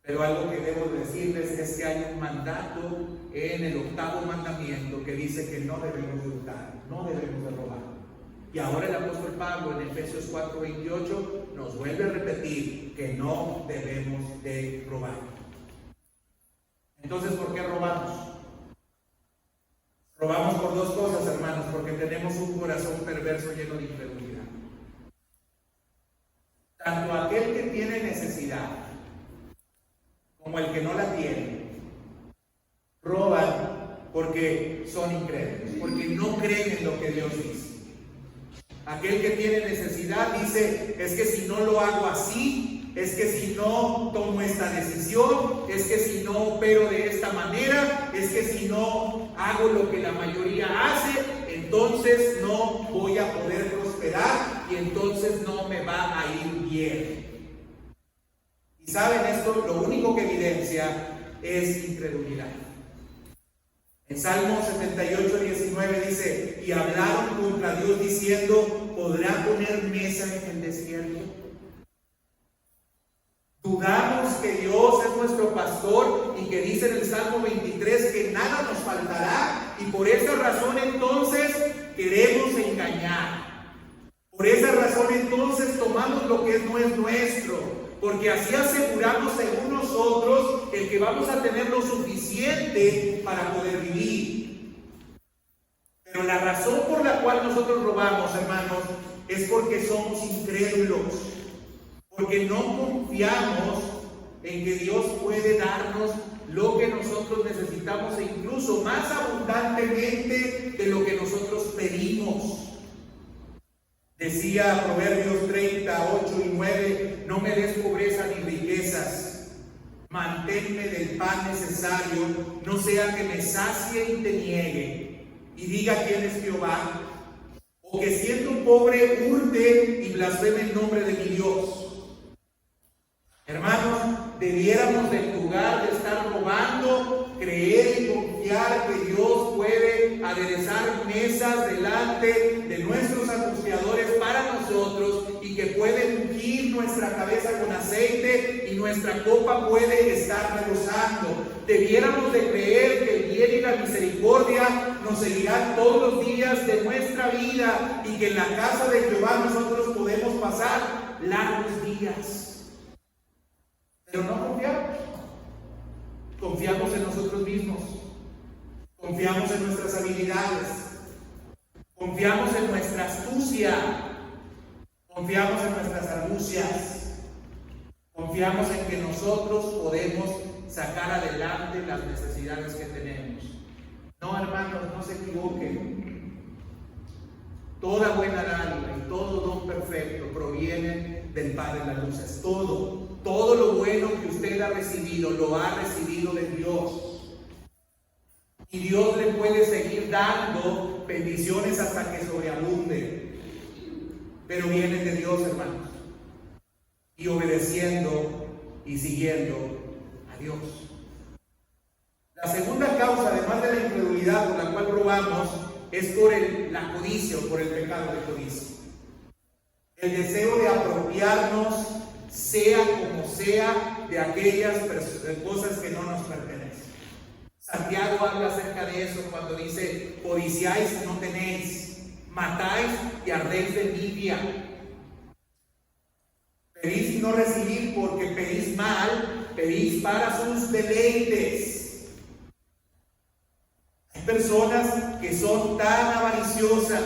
pero algo que debo decirles es que hay un mandato en el 8º mandamiento que dice que no debemos de hurtar, no debemos de robar. Y ahora el apóstol Pablo en Efesios 4:28 nos vuelve a repetir que no debemos de robar. Entonces, ¿por qué robamos? Robamos por dos cosas, hermanos, porque tenemos un corazón perverso lleno de incredulidad. Tanto aquel que tiene necesidad como el que no la tiene, roban porque son incrédulos, porque no creen en lo que Dios dice. Aquel que tiene necesidad dice: es que si no lo hago así, es que si no tomo esta decisión, es que si no opero de esta manera, es que si no hago lo que la mayoría hace, entonces no voy a poder prosperar y entonces no me va a ir bien. Y saben esto, lo único que evidencia es incredulidad. En Salmo 78:19 dice: y hablaron contra Dios diciendo: ¿podrá poner mesa en el desierto? Dudamos que Dios es nuestro pastor y que dice en el Salmo 23 que nada nos faltará, y por esa razón entonces queremos engañar. Por esa razón entonces tomamos lo que no es nuestro, porque así aseguramos según nosotros el que vamos a tener lo suficiente para poder vivir. Pero la razón por la cual nosotros robamos, hermanos, es porque somos incrédulos, porque no confiamos en que Dios puede darnos lo que nosotros necesitamos e incluso más abundantemente de lo que nosotros pedimos. Decía Proverbios 30, 8 y 9, no me des pobreza ni riquezas, manténme del pan necesario, no sea que me sacie y te niegue, y diga quién es Jehová, o que siendo pobre hurte y blasfeme el nombre de mi Dios. Hermanos, debiéramos en lugar de estar robando, creer y confiar que Dios puede aderezar mesas delante de nuestros angustiadores para nosotros y que puede ungir nuestra cabeza con aceite y nuestra copa puede estar rebosando. Debiéramos de creer que el bien y la misericordia nos seguirán todos los días de nuestra vida y que en la casa de Jehová nosotros podemos pasar largos días. Pero no confiamos. Confiamos en nosotros mismos. Confiamos en nuestras habilidades. Confiamos en nuestra astucia. Confiamos en nuestras argucias. Confiamos en que nosotros podemos sacar adelante las necesidades que tenemos. No, hermanos, no se equivoquen. Toda buena dádiva y todo don perfecto provienen del Padre de las luces. Todo lo bueno que usted ha recibido, lo ha recibido de Dios. Y Dios le puede seguir dando bendiciones hasta que sobreabunde. Pero vienen de Dios, hermanos. Y obedeciendo y siguiendo a Dios. La segunda causa, además de la incredulidad por la cual robamos, es por la codicia o por el pecado de codicia. El deseo de apropiarnos, sea como sea, de aquellas cosas que no nos pertenecen. Santiago habla acerca de eso cuando dice: codiciáis y no tenéis, matáis y ardéis de envidia. Pedís y no recibís porque pedís mal, pedís para sus deleites. Hay personas que son tan avariciosas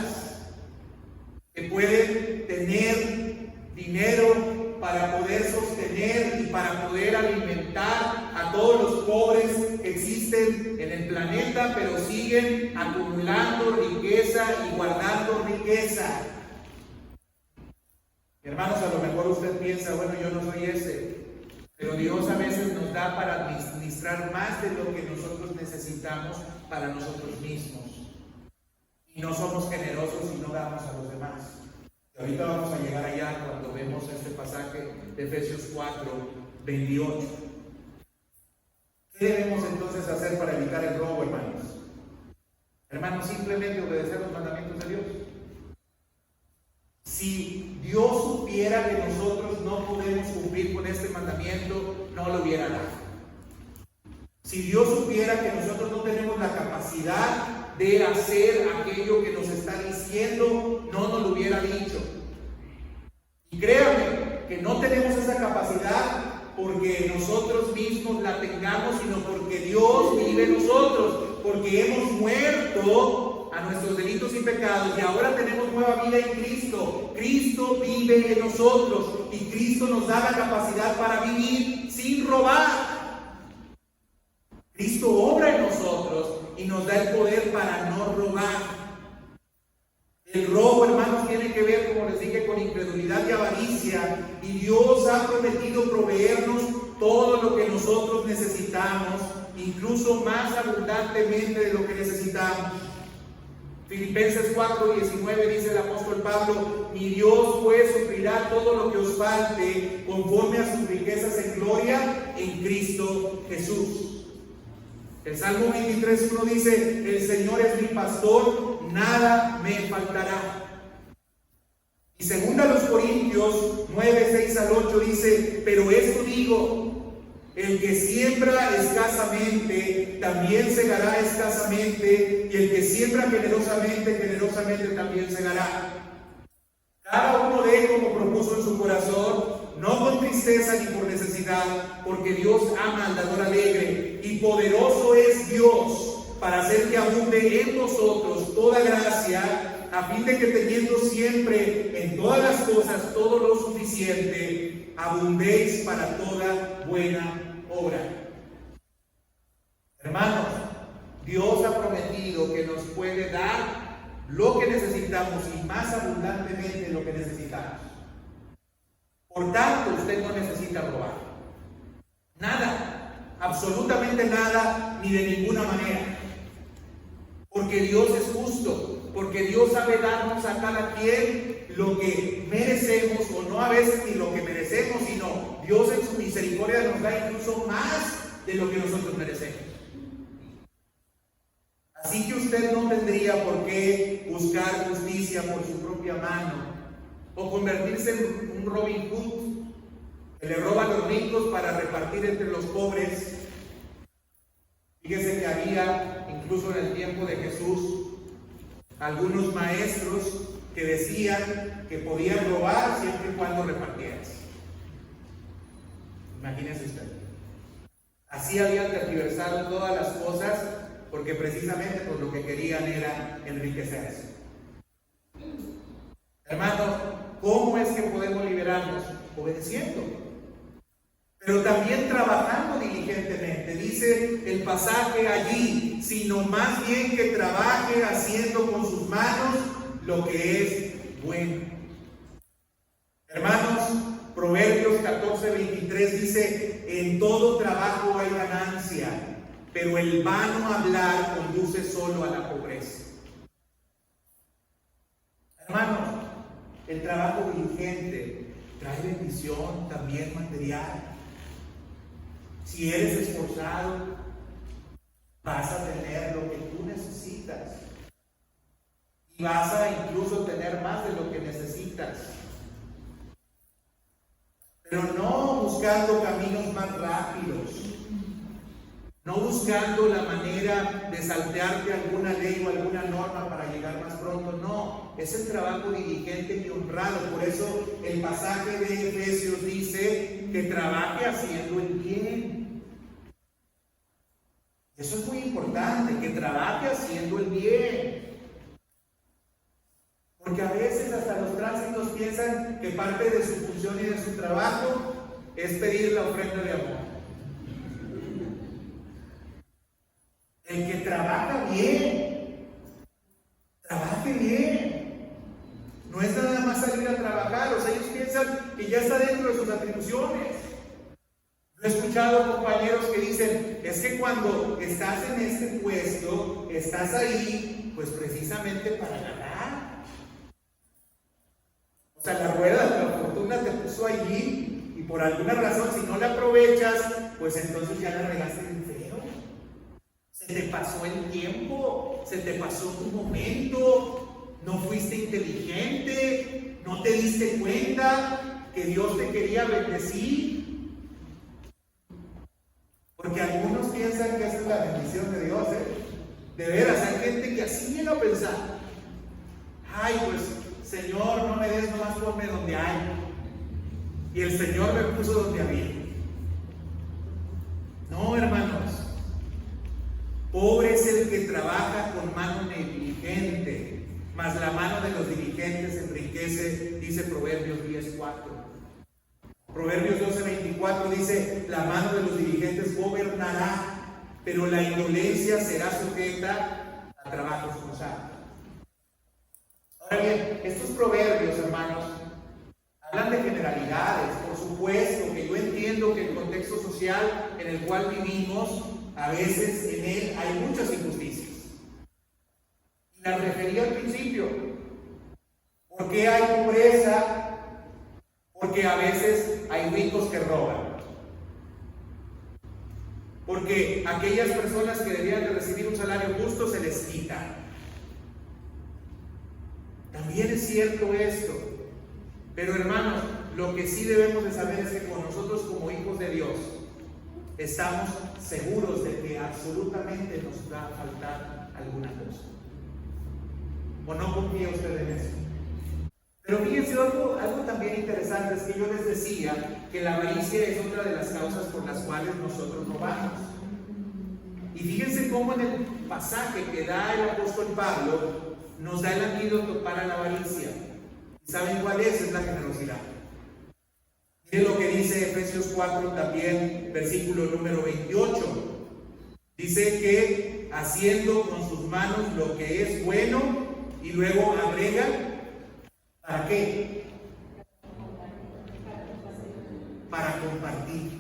que pueden tener dinero para poder sostener y para poder alimentar a todos los pobres que existen en el planeta, pero siguen acumulando riqueza y guardando riqueza. Hermanos, a lo mejor usted piensa, bueno, yo no soy ese, pero Dios a veces nos da para administrar más de lo que nosotros necesitamos para nosotros mismos. Y no somos generosos y no damos a los demás. Y ahorita vamos a llegar allá cuando vemos este pasaje de Efesios 4, 28. ¿Qué debemos entonces hacer para evitar el robo, hermanos? Hermanos, simplemente obedecer los mandamientos de Dios. Si Dios supiera que nosotros no podemos cumplir con este mandamiento, no lo hubiera dado. Si Dios supiera que nosotros no tenemos la capacidad de hacer aquello que nos está diciendo, no nos lo hubiera dicho. Y créanme que no tenemos esa capacidad porque nosotros mismos la tengamos, sino porque Dios vive en nosotros, porque hemos muerto a nuestros delitos y pecados y ahora tenemos nueva vida en Cristo. Cristo vive en nosotros y Cristo nos da la capacidad para vivir sin robar. Cristo obra en nosotros y nos da el poder para no robar. El robo, hermanos, tiene que ver, como les dije, con incredulidad y avaricia, y Dios ha prometido proveernos todo lo que nosotros necesitamos, incluso más abundantemente de lo que necesitamos. Filipenses 4:19 dice el apóstol Pablo: mi Dios pues suplirá todo lo que os falte conforme a sus riquezas en gloria en Cristo Jesús. El Salmo 23:1 dice: el Señor es mi pastor, nada me faltará. Y según a los Corintios 9:6 al 8 dice: pero esto digo, El que siembra escasamente, también segará escasamente, y el que siembra generosamente, generosamente también segará. Cada uno dé como propuso en su corazón, no con tristeza ni por necesidad, porque Dios ama al dador alegre, y poderoso es Dios para hacer que abunde en vosotros toda gracia, a fin de que teniendo siempre en todas las cosas todo lo suficiente, abundéis para toda buena obra. Hermanos, Dios ha prometido que nos puede dar lo que necesitamos y más abundantemente lo que necesitamos. Por tanto, usted no necesita robar. Nada, absolutamente nada, ni de ninguna manera. Porque Dios es justo, porque Dios sabe darnos a cada quien lo que merecemos, o no a veces ni lo que merecemos, sino Dios en su misericordia nos da incluso más de lo que nosotros merecemos. Así que usted no tendría por qué buscar justicia por su propia mano, o convertirse en un Robin Hood que le roba a los ricos para repartir entre los pobres. Fíjese que había, incluso en el tiempo de Jesús, algunos maestros que decían que podían robar siempre y cuando repartieras. Imagínese usted. Así habían tergiversado todas las cosas, porque precisamente pues, lo que querían era enriquecerse. Hermanos, ¿cómo es que podemos liberarnos? Obedeciendo, pero también trabajando diligentemente. Dice el pasaje allí, sino más bien que trabaje haciendo con sus manos lo que es bueno. Hermanos, Proverbios 14:23 dice, en todo trabajo hay ganancia, pero el vano hablar conduce solo a la pobreza. Hermanos, el trabajo diligente trae bendición también material. Si eres esforzado, vas a tener lo que tú necesitas. Y vas a incluso tener más de lo que necesitas. Pero no buscando caminos más rápidos. No buscando la manera de saltearte alguna ley o alguna norma para llegar más pronto. No, es el trabajo diligente y honrado. Por eso el pasaje de Efesios dice que trabaje haciendo el bien. Eso es muy importante, que trabaje haciendo el bien. Porque a veces hasta los tránsitos piensan que parte de su función y de su trabajo es pedir la ofrenda de amor. El que trabaja bien, trabaje bien. No es nada más salir a trabajar. O sea, ellos piensan que ya está dentro de sus atribuciones. Yo he escuchado compañeros que dicen, es que cuando estás en este puesto, estás ahí, pues precisamente para ganar. O sea, la rueda de la fortuna te puso allí y por alguna razón, si no la aprovechas, pues entonces ya la regaste bien feo. Se te pasó el tiempo, se te pasó tu momento, no fuiste inteligente, no te diste cuenta que Dios te quería bendecir. Porque algunos piensan que esa es la bendición de Dios, De veras, hay gente que así llega a pensar. Ay, pues, Señor, no me des, nomás ponme donde hay. Y el Señor me puso donde había. No, hermanos. Pobre es el que trabaja con mano negligente, mas la mano de los diligentes enriquece, dice Proverbios 10:4. Proverbios 12:24 dice, la mano de los diligentes gobernará, pero la indolencia será sujeta a trabajos forzados. Ahora bien, estos proverbios, hermanos, hablan de generalidades. Por supuesto que yo entiendo que el contexto social en el cual vivimos, a veces en él hay muchas injusticias. Y las refería al principio. ¿Por qué hay pobreza? Porque a veces hay ricos que roban. Porque aquellas personas que debían de recibir un salario justo se les quita. También es cierto esto. Pero hermanos, lo que sí debemos de saber es que con nosotros como hijos de Dios, estamos seguros de que absolutamente nos va a faltar alguna cosa. ¿O no confía usted en eso? Pero fíjense, algo también interesante es que yo les decía que la avaricia es otra de las causas por las cuales nosotros robamos. Y fíjense cómo en el pasaje que da el apóstol Pablo nos da el antídoto para la avaricia. ¿Saben cuál es? Es la generosidad. Miren lo que dice Efesios 4 también, versículo número 28. Dice que haciendo con sus manos lo que es bueno, y luego agrega, ¿para qué? Para compartir.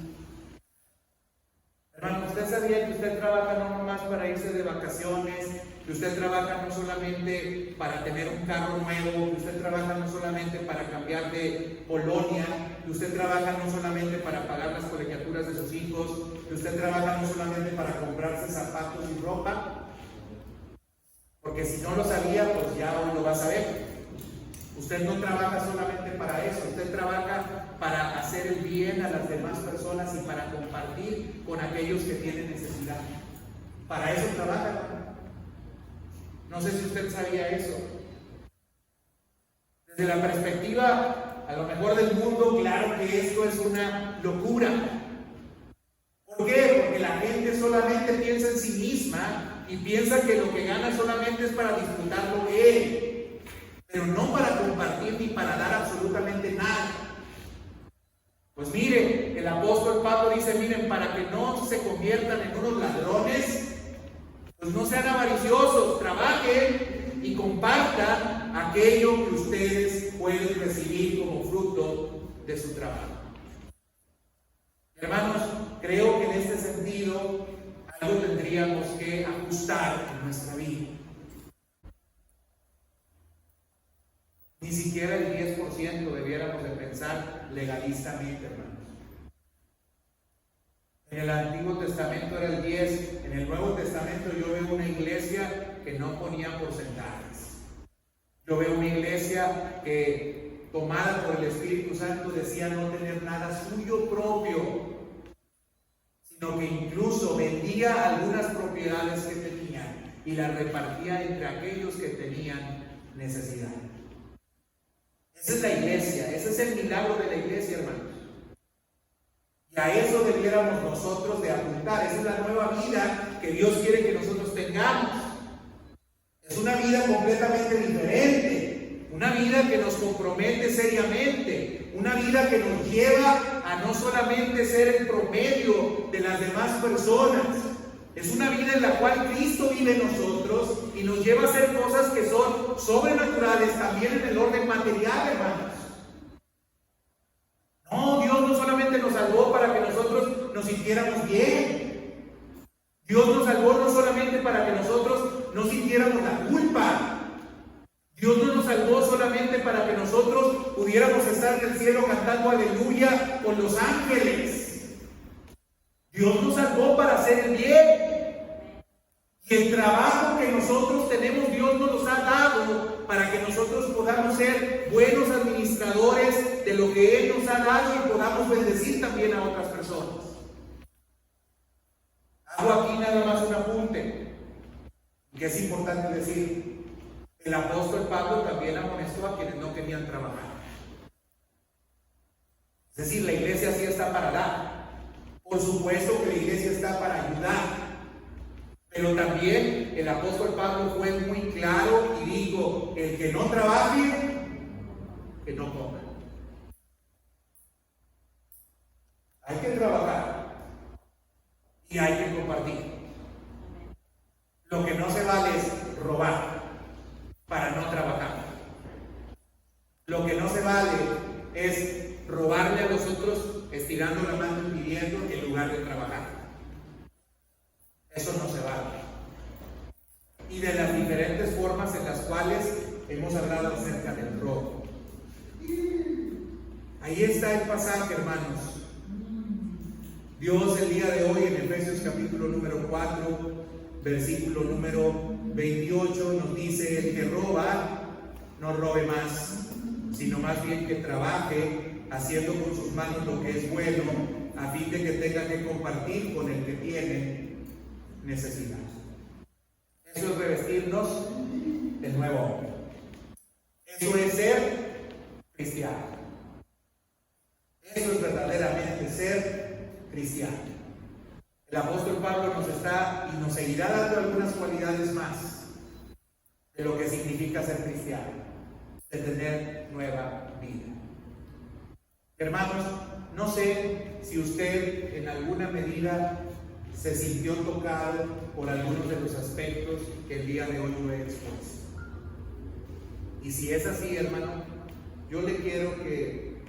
Hermano, ¿usted sabía que usted trabaja no nomás para irse de vacaciones, que usted trabaja no solamente para tener un carro nuevo, que usted trabaja no solamente para cambiar de colonia, que usted trabaja no solamente para pagar las colegiaturas de sus hijos, que usted trabaja no solamente para comprarse zapatos y ropa? Porque si no lo sabía, pues ya hoy lo va a saber. Usted no trabaja solamente para eso, usted trabaja para hacer el bien a las demás personas y para compartir con aquellos que tienen necesidad. Para eso trabaja. No sé si usted sabía eso. Desde la perspectiva, a lo mejor del mundo, claro que esto es una locura. ¿Por qué? Porque la gente solamente piensa en sí misma y piensa que lo que gana solamente es para disfrutarlo él, pero no para compartir ni para dar absolutamente nada. Pues mire, el apóstol Pablo dice, miren, para que no se conviertan en unos ladrones, pues no sean avariciosos, trabajen y compartan aquello que ustedes pueden recibir como fruto de su trabajo. Hermanos, creo que en este sentido algo tendríamos que ajustar en nuestra vida. Ni siquiera el 10% debiéramos de pensar legalistamente, hermanos. En el Antiguo Testamento era el 10%, en el Nuevo Testamento yo veo una iglesia que no ponía porcentajes. Yo veo una iglesia que, tomada por el Espíritu Santo, decía no tener nada suyo propio, sino que incluso vendía algunas propiedades que tenían y las repartía entre aquellos que tenían necesidad. Esa es la iglesia, ese es el milagro de la iglesia, hermanos. Y a eso debiéramos nosotros de apuntar. Esa es la nueva vida que Dios quiere que nosotros tengamos. Es una vida completamente diferente, una vida que nos compromete seriamente, una vida que nos lleva a no solamente ser el promedio de las demás personas. Es una vida en la cual Cristo vive en nosotros y nos lleva a hacer cosas que son sobrenaturales también en el orden material, hermanos. No, Dios no solamente nos salvó para que nosotros nos sintiéramos bien. Dios nos salvó no solamente para que nosotros no sintiéramos la culpa. Dios no nos salvó solamente para que nosotros pudiéramos estar en el cielo cantando aleluya con los ángeles. Dios nos salvó para hacer el bien. Y el trabajo que nosotros tenemos, Dios nos los ha dado para que nosotros podamos ser buenos administradores de lo que Él nos ha dado y podamos bendecir también a otras personas. Hago aquí nada más un apunte, que es importante decir. El apóstol Pablo también amonestó a quienes no querían trabajar. Es decir, la iglesia sí está para dar. Por supuesto que la iglesia está para ayudar. Pero también el apóstol Pablo fue muy claro y dijo, el que no trabaje, que no coma. Hay que trabajar y hay que compartir. Lo que no se vale es robar para no trabajar. Lo que no se vale es robarle a los otros estirando la mano y pidiendo en lugar de trabajar. Eso no se vale. Y de las diferentes formas en las cuales hemos hablado acerca del robo. Ahí está el pasaje, hermanos. Dios el día de hoy en Efesios capítulo número 4, versículo número 28 nos dice: el que roba, no robe más, sino más bien que trabaje, haciendo con sus manos lo que es bueno, a fin de que tenga que compartir con el que tiene necesidad. Eso es revestirnos del nuevo hombre. Eso es ser cristiano. Eso es verdaderamente ser cristiano. El apóstol Pablo nos está y nos seguirá dando algunas cualidades más de lo que significa ser cristiano, de tener nueva vida. Hermanos, no sé si usted en alguna medida se sintió tocado por algunos de los aspectos que el día de hoy yo he expuesto. Y si es así, hermano, yo le quiero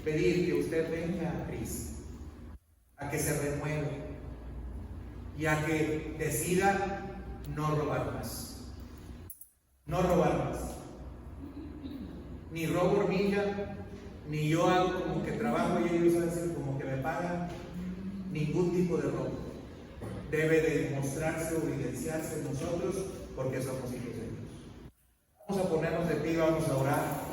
pedir que usted venga a Cristo, a que se renueve y a que decida no robar más. No robar más. Ni robo hormiga, ni yo hago como que trabajo y ellos hacen como que me pagan. Ningún tipo de robo debe de mostrarse o evidenciarse en nosotros porque somos hijos de Dios. Vamos a ponernos de pie y vamos a orar.